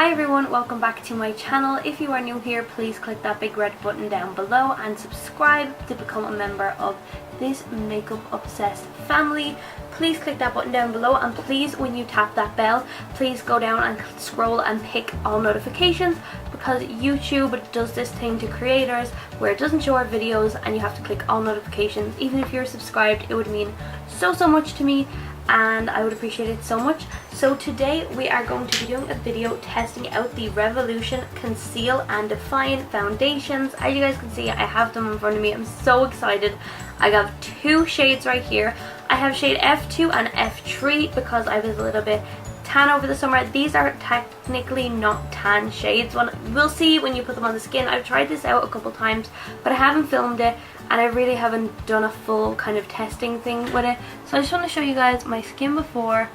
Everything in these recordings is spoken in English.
Hi everyone, welcome back to my channel. If you are new here, please click that big red button down below and subscribe to become a member of this makeup obsessed family. Please click that button down below, and please, when you tap that bell, please go down and scroll and pick all notifications, because YouTube does this thing to creators where it doesn't show our videos and you have to click all notifications. Even if you're subscribed, it would mean so much to me and I would appreciate it so much. So today we are going to be doing a video testing out the Revolution Conceal and Define foundations. As you guys can see, I have them in front of me. I'm so excited. I got two shades right here. I have shade F2 and F3 because I was a little bit tan over the summer. These are technically not tan shades. We'll see when you put them on the skin. I've tried this out a couple times, but I haven't filmed it and I really haven't done a full kind of testing thing with it. So I just want to show you guys my skin before.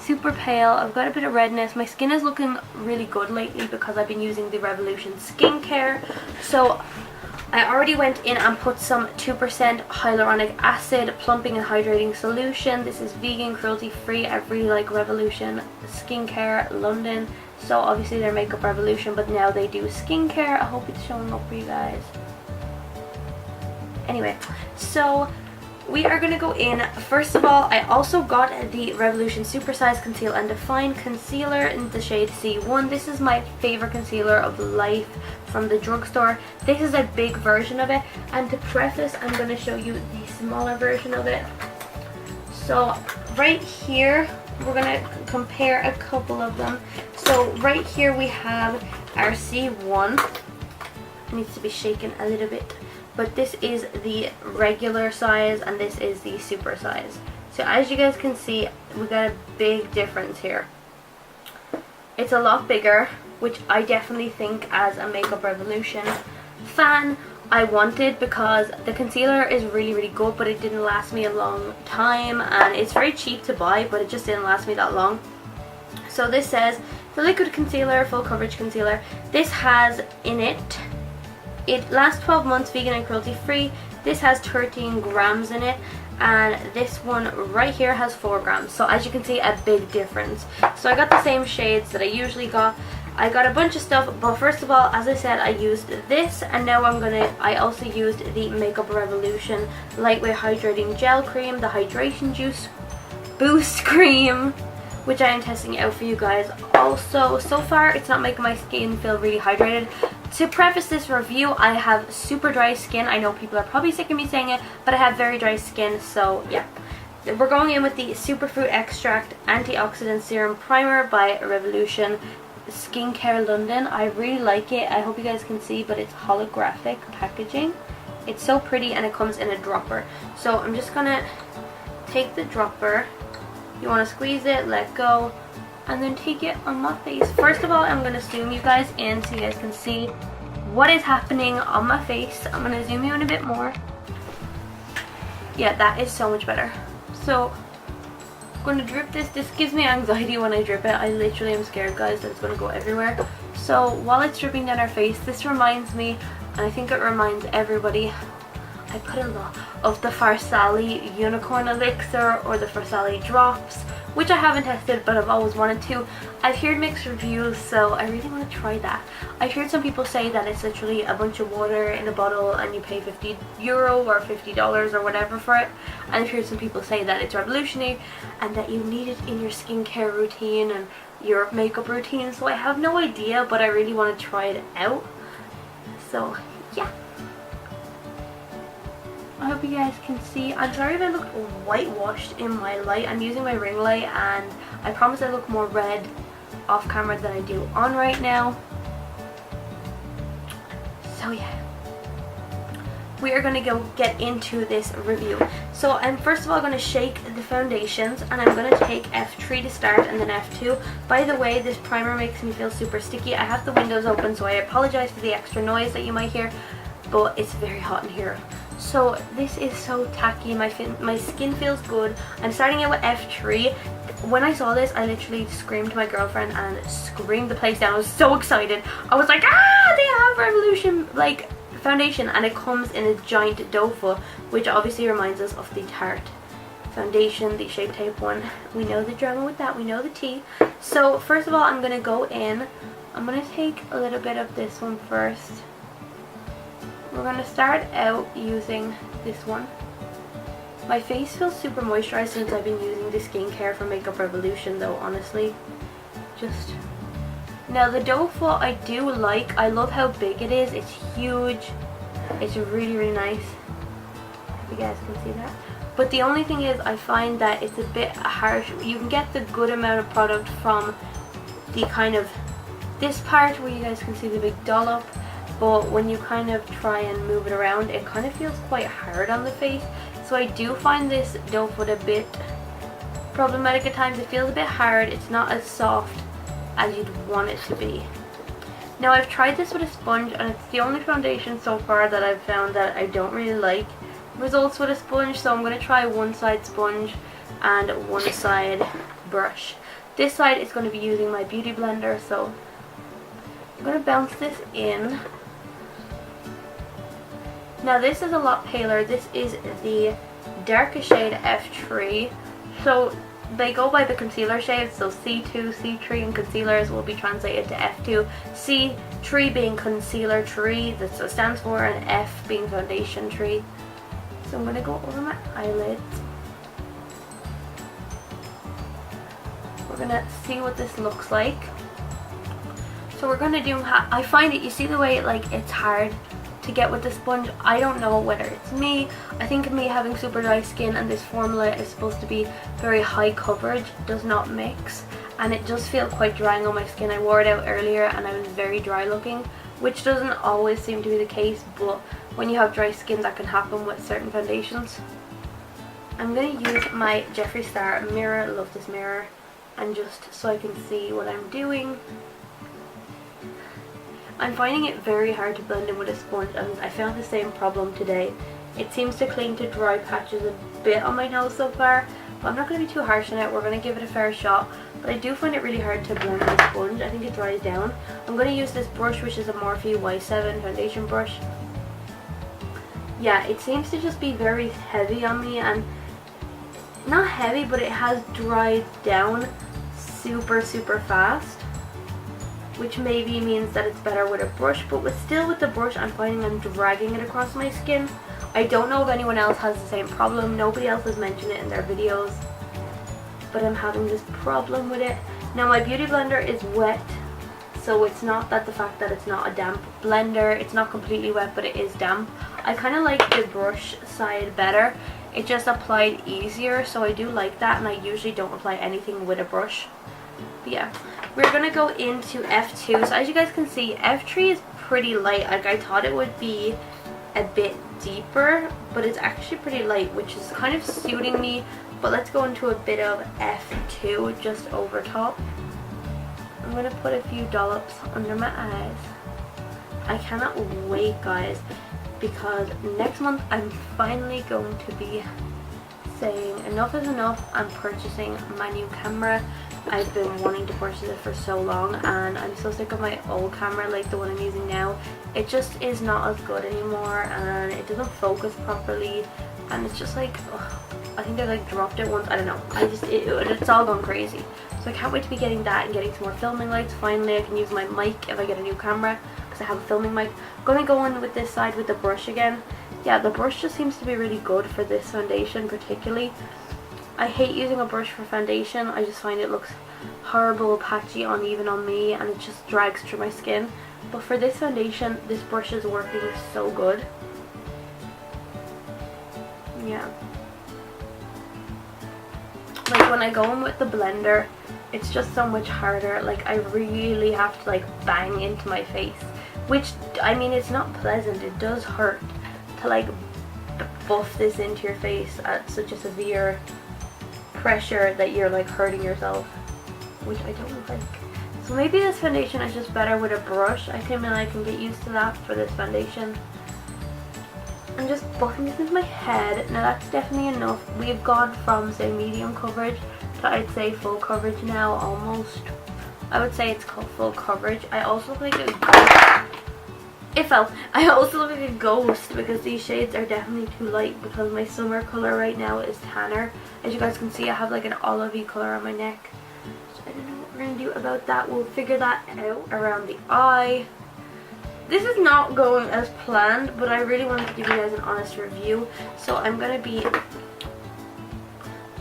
Super pale. I've got a bit of redness. My skin is looking really good lately because I've been using the Revolution skincare. So I already went in and put some 2% hyaluronic acid plumping and hydrating solution. This is vegan, cruelty free. I really like Revolution skincare London. So obviously they're Makeup Revolution, but now they do skincare. I hope it's showing up for you guys. Anyway, so we are going to go in. First of all, I also got the Revolution Supersize Conceal and Define Concealer in the shade C1. This is my favorite concealer of life from the drugstore. This is a big version of it, and to preface, I'm going to show you the smaller version of it. So right here, we're going to compare a couple of them. So right here we have our C1. It needs to be shaken a little bit. But this is the regular size and this is the super size. So as you guys can see, we got a big difference here. It's a lot bigger, which I definitely think as a Makeup Revolution fan I wanted, because the concealer is really good, but it didn't last me a long time, and it's very cheap to buy, but it just didn't last me that long. So this says the liquid concealer, full coverage concealer. This has in it lasts 12 months, vegan and cruelty free. This has 13 grams in it, and this one right here has 4 grams. So as you can see, a big difference. So I got the same shades that I usually got. I got a bunch of stuff, but first of all, as I said, I used this, and now I also used the Makeup Revolution Lightweight Hydrating Gel Cream, the Hydration Juice Boost Cream, which I am testing out for you guys. Also, so far it's not making my skin feel really hydrated. To preface this review, I have super dry skin. I know people are probably sick of me saying it, but I have very dry skin, so yeah. We're going in with the Superfruit Extract Antioxidant Serum Primer by Revolution Skincare London. I really like it. I hope you guys can see, but it's holographic packaging. It's so pretty, and it comes in a dropper. So I'm just gonna take the dropper. You want to squeeze it, let go, and then take it on my face. First of all, I'm going to zoom you guys in so you guys can see what is happening on my face. I'm going to zoom you in a bit more. Yeah, that is so much better. So I'm going to drip this. This gives me anxiety when I drip it. I literally am scared, guys, that it's going to go everywhere. So while it's dripping down our face, this reminds me, and I think it reminds everybody, I put a lot of the Farsali Unicorn Elixir or the Farsali Drops, which I haven't tested, but I've always wanted to. I've heard mixed reviews, so I really want to try that. I've heard some people say that it's literally a bunch of water in a bottle and you pay €50 or $50 or whatever for it. And I've heard some people say that it's revolutionary and that you need it in your skincare routine and your makeup routine. So I have no idea, but I really want to try it out. So yeah. I hope you guys can see. I'm sorry if I look whitewashed in my light. I'm using my ring light, and I promise I look more red off camera than I do on right now. So yeah, we are going to get into this review. So I'm first of all going to shake the foundations, and I'm going to take F3 to start and then F2. By the way, this primer makes me feel super sticky. I have the windows open, so I apologize for the extra noise that you might hear, but it's very hot in here. So this is so tacky. My skin feels good. I'm starting out with F3. When I saw this, I literally screamed to my girlfriend and screamed the place down. I was so excited. I was like, ah, they have Revolution like foundation, and it comes in a giant doe foot, which obviously reminds us of the Tarte foundation, the Shape Tape one. We know the drama with that. We know the tea. So first of all, I'm going to go in I'm going to take a little bit of this one first. We're going to start out using this one. My face feels super moisturized since I've been using the skincare from Makeup Revolution though, honestly. Just... Now the doe foot I do like. I love how big it is. It's huge. It's really, really nice. If you guys can see that. But the only thing is I find that it's a bit harsh. You can get the good amount of product from the kind of this part where you guys can see the big dollop. But when you kind of try and move it around, it kind of feels quite hard on the face. So I do find this doe foot a bit problematic at times. It feels a bit hard. It's not as soft as you'd want it to be. Now I've tried this with a sponge, and it's the only foundation so far that I've found that I don't really like results with a sponge. So I'm going to try one side sponge and one side brush. This side is going to be using my beauty blender, so I'm going to bounce this in. Now this is a lot paler. This is the darkest shade F3. So they go by the concealer shades, so C2, C3 and concealers will be translated to F2. C3 being concealer tree, that stands for, and F being foundation tree. So I'm going to go over my eyelids. We're going to see what this looks like. So we're going to do, I find it, you see the way like it's hard to get with the sponge. I don't know whether it's me. I think me having super dry skin and this formula is supposed to be very high coverage does not mix, and it does feel quite drying on my skin. I wore it out earlier and I was very dry looking, which doesn't always seem to be the case, but when you have dry skin that can happen with certain foundations. I'm going to use my Jeffree Star mirror. I love this mirror, and just so I can see what I'm doing. I'm finding it very hard to blend in with a sponge, and I found the same problem today. It seems to cling to dry patches a bit on my nose so far, but I'm not going to be too harsh on it. We're going to give it a fair shot, but I do find it really hard to blend with a sponge. I think it dries down. I'm going to use this brush, which is a Morphe Y7 foundation brush. Yeah, it seems to just be very heavy on me, and not heavy, but it has dried down super fast, which maybe means that it's better with a brush. But still with the brush, I'm finding I'm dragging it across my skin. I don't know if anyone else has the same problem. Nobody else has mentioned it in their videos, but I'm having this problem with it. Now my beauty blender is wet, so it's not that the fact that it's not a damp blender, it's not completely wet, but it is damp. I kind of like the brush side better. It just applied easier, so I do like that, and I usually don't apply anything with a brush. But yeah, we're going to go into F2. So as you guys can see, F3 is pretty light. Like I thought it would be a bit deeper, but it's actually pretty light, which is kind of suiting me. But let's go into a bit of F2 just over top. I'm going to put a few dollops under my eyes. I cannot wait, guys, because next month I'm finally going to be saying enough is enough. I'm purchasing my new camera. I've been wanting to purchase it for so long, and I'm so sick of my old camera, like the one I'm using now. It just is not as good anymore, and it doesn't focus properly, and it's just like, ugh, I think I like dropped it once. I don't know, it's all gone crazy. So I can't wait to be getting that and getting some more filming lights. Finally I can use my mic if I get a new camera, because I have a filming mic. I'm going to go in with this side with the brush again. Yeah, the brush just seems to be really good for this foundation particularly. I hate using a brush for foundation. I just find it looks horrible, patchy, uneven on me, and it just drags through my skin. But for this foundation, this brush is working so good. Yeah. Like when I go in with the blender, it's just so much harder. Like I really have to like bang into my face, which, I mean, it's not pleasant. It does hurt to like buff this into your face at such a severe pressure that you're like hurting yourself, which I don't like. So maybe this foundation is just better with a brush. I can get used to that for this foundation. I'm just buffing this into my head. Now that's definitely enough. We've gone from, say, medium coverage to, I'd say, full coverage now, almost. I would say it's called full coverage. I also look like a ghost. It fell. I also look like a ghost because these shades are definitely too light, because my summer color right now is tanner. As you guys can see, I have like an olivey color on my neck. So I don't know what going to do about that. We'll figure that out. Around the eye. This is not going as planned, but I really wanted to give you guys an honest review. So I'm going to be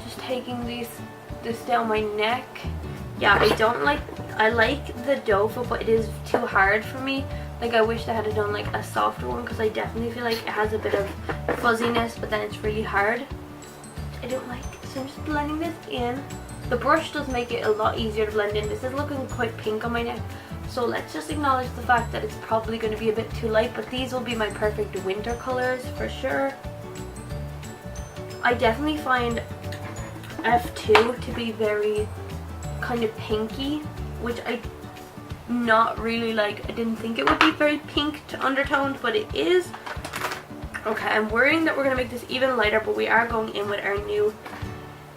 just taking this down my neck. Yeah, I like the doe foot, but it is too hard for me. Like, I wish I had done like a softer one, because I definitely feel like it has a bit of fuzziness, but then it's really hard. I don't like. So I'm just blending this in. The brush does make it a lot easier to blend in. This is looking quite pink on my neck. So let's just acknowledge the fact that it's probably going to be a bit too light, but these will be my perfect winter colors for sure. I definitely find F2 to be very kind of pinky, which I not really like. I didn't think it would be very pink to undertoned, but it is. Okay, I'm worrying that we're going to make this even lighter, but we are going in with our new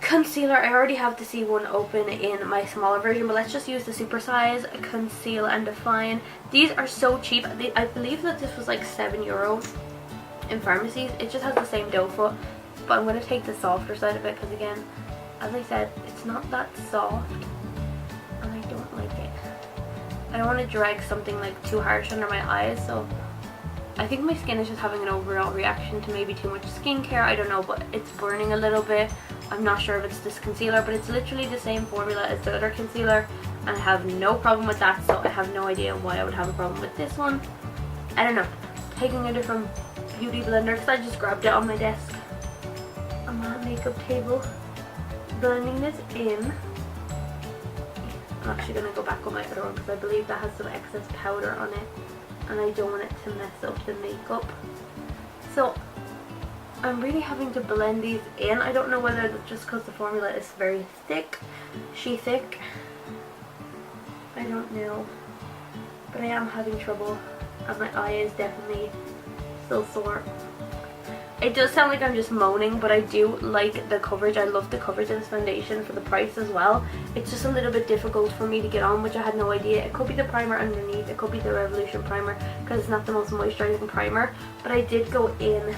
concealer. I already have the C1 open in my smaller version, but let's just use the super size Conceal and Define. These are so cheap. I believe that this was like €7 in pharmacies. It just has the same doe foot, but I'm going to take the softer side of it, because again, as I said, it's not that soft and I don't like it. I don't want to drag something like too harsh under my eyes, so I think my skin is just having an overall reaction to maybe too much skincare. I don't know, but it's burning a little bit. I'm not sure if it's this concealer, but it's literally the same formula as the other concealer, and I have no problem with that, so I have no idea why I would have a problem with this one. I don't know. Taking a different beauty blender, because I just grabbed it on my desk on my makeup table. Blending this in. I'm actually going to go back on my other one, because I believe that has some excess powder on it, and I don't want it to mess up the makeup. So I'm really having to blend these in. I don't know whether that's just because the formula is very thick. Thick. I don't know. But I am having trouble, and my eye is definitely still sore. It does sound like I'm just moaning, but I do like the coverage. I love the coverage of this foundation for the price as well. It's just a little bit difficult for me to get on, which I had no idea. It could be the primer underneath. It could be the Revolution primer, because it's not the most moisturizing primer. But I did go in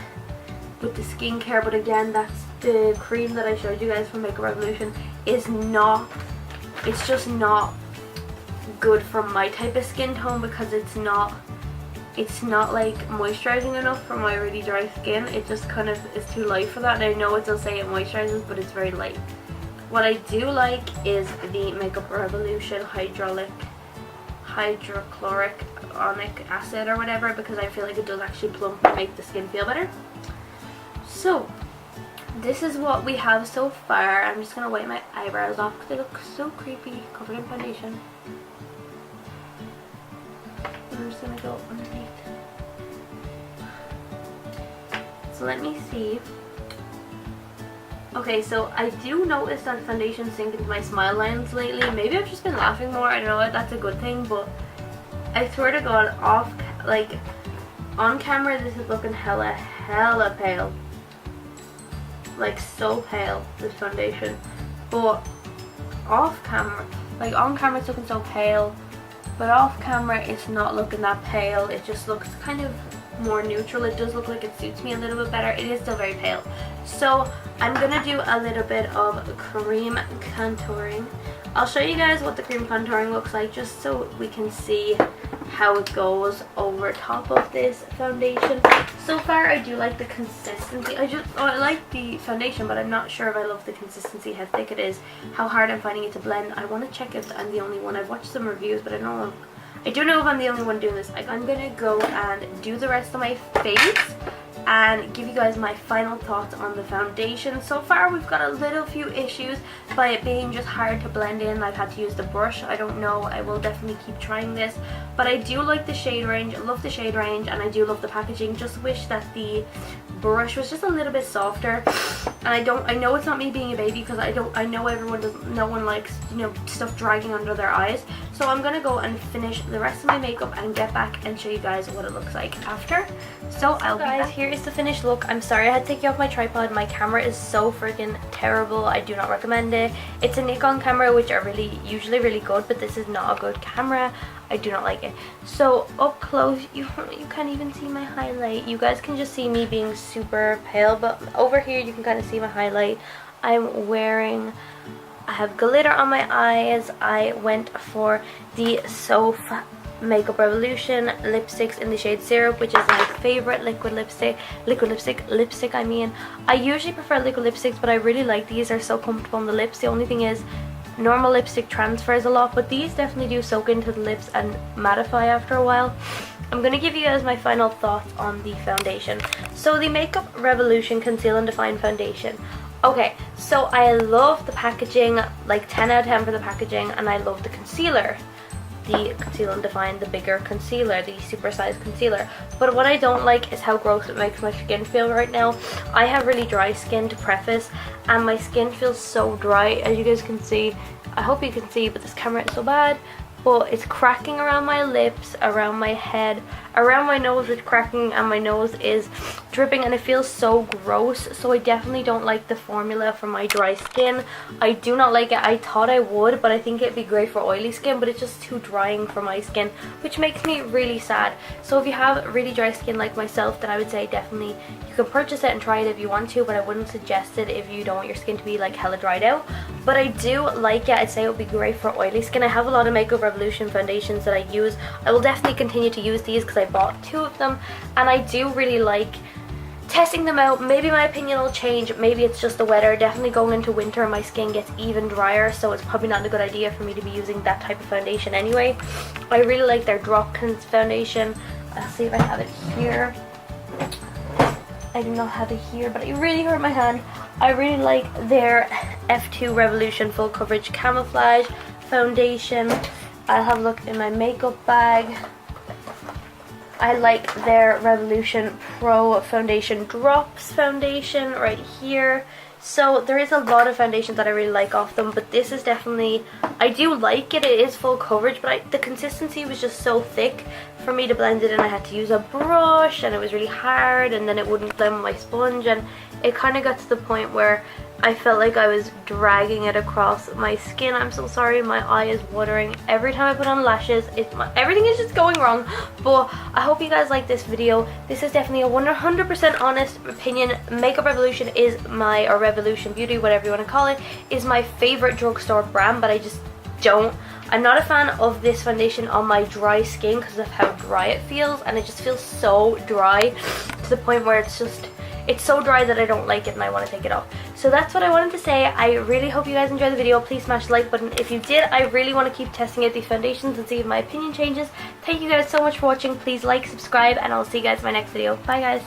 with the skincare, but again, that's the cream that I showed you guys from Makeup Revolution is not, it's just not good for my type of skin tone, because it's not like moisturizing enough for my really dry skin. It just kind of is too light for that, and I know it does say it moisturizes, but it's very light. What I do like is the Makeup Revolution hydrochloric ionic acid or whatever, because I feel like it does actually plump and make the skin feel better. So this is what we have so far. I'm just going to wipe my eyebrows off because they look so creepy covered in foundation. And I'm just going to go underneath. So let me see. Okay, so I do notice that foundation sink into my smile lines lately. Maybe I've just been laughing more. I don't know if that's a good thing, but I swear to God, on camera this is looking hella pale. Like so pale, this foundation. But off camera, like on camera it's looking so pale, but off camera it's not looking that pale. It just looks kind of more neutral. It does look like it suits me a little bit better. It is still very pale. So I'm gonna do a little bit of cream contouring. I'll show you guys what the cream contouring looks like, just so we can see how it goes over top of this foundation. So far I do like the consistency. I like the foundation, but I'm not sure if I love the consistency, how thick it is, how hard I'm finding it to blend. I want to check if I'm the only one. I've watched some reviews, but I don't know if I'm the only one doing this. I'm gonna go and do the rest of my face and give you guys my final thoughts on the foundation. So far we've got a little few issues by it being just hard to blend in. I've had to use the brush. I don't know, I will definitely keep trying this, but I do like the shade range. I love the shade range, and I do love the packaging. Just wish that the brush was just a little bit softer. And I know it's not me being a baby, because I know no one likes, you know, stuff dragging under their eyes. So I'm gonna go and finish the rest of my makeup and get back and show you guys what it looks like after. So I'll be back. Here is the finished look. I'm sorry I had to take you off my tripod. My camera is so freaking terrible. I do not recommend it. It's a Nikon camera, which are usually really good, but this is not a good camera. I do not like it. So up close, you can't even see my highlight. You guys can just see me being super pale, but over here you can kind of see my highlight. I'm wearing I have glitter on my eyes. I went for the Soft Makeup Revolution lipsticks in the shade Syrup, which is my favorite lipstick I mean. I usually prefer liquid lipsticks, but I really like these. They're so comfortable on the lips. The only thing is, normal lipstick transfers a lot, but these definitely do soak into the lips and mattify after a while. I'm going to give you guys my final thoughts on the foundation. So the Makeup Revolution Conceal and Define Foundation. Okay, so I love the packaging, like 10 out of 10 for the packaging, and I love the concealer. The Conceal and Define, the bigger concealer, the supersized concealer. But what I don't like is how gross it makes my skin feel right now. I have really dry skin, to preface, and my skin feels so dry, as you guys can see. I hope you can see, but this camera is so bad. But it's cracking around my lips, around my head, around my nose it's cracking, and my nose is dripping, and it feels so gross. So I definitely don't like the formula for my dry skin. I do not like it. I thought I would, but I think it'd be great for oily skin, but it's just too drying for my skin, which makes me really sad. So if you have really dry skin like myself, then I would say definitely you can purchase it and try it if you want to, but I wouldn't suggest it if you don't want your skin to be like hella dried out. But I do like it. I'd say it would be great for oily skin. I have a lot of Makeup Revolution foundations that I use. I will definitely continue to use these because I bought 2 of them, and I do really like testing them out. Maybe my opinion will change. Maybe it's just the weather. Definitely going into winter my skin gets even drier, so it's probably not a good idea for me to be using that type of foundation anyway. I really like their Drop foundation. I'll see if I have it here. I do not have it here, but it really hurt my hand. I really like their F2 Revolution Full Coverage Camouflage Foundation. I'll have a look in my makeup bag. I like their Revolution Pro Foundation Drops Foundation right here. So there is a lot of foundations that I really like off them, but this is definitely, I do like it. It is full coverage, but the consistency was just so thick for me to blend it in. I had to use a brush, and it was really hard, and then it wouldn't blend with my sponge, and it kind of got to the point where I felt like I was dragging it across my skin. I'm so sorry, my eye is watering every time I put on lashes. Everything is just going wrong. But I hope you guys like this video. This is definitely a 100% honest opinion. Makeup Revolution is my, or Revolution Beauty, whatever you want to call it, is my favorite drugstore brand, but I'm not a fan of this foundation on my dry skin because of how dry it feels, and it just feels so dry to the point where it's so dry that I don't like it and I want to take it off. So that's what I wanted to say. I really hope you guys enjoyed the video. Please smash the like button if you did. I really want to keep testing out these foundations and see if my opinion changes. Thank you guys so much for watching. Please like, subscribe, and I'll see you guys in my next video. Bye guys.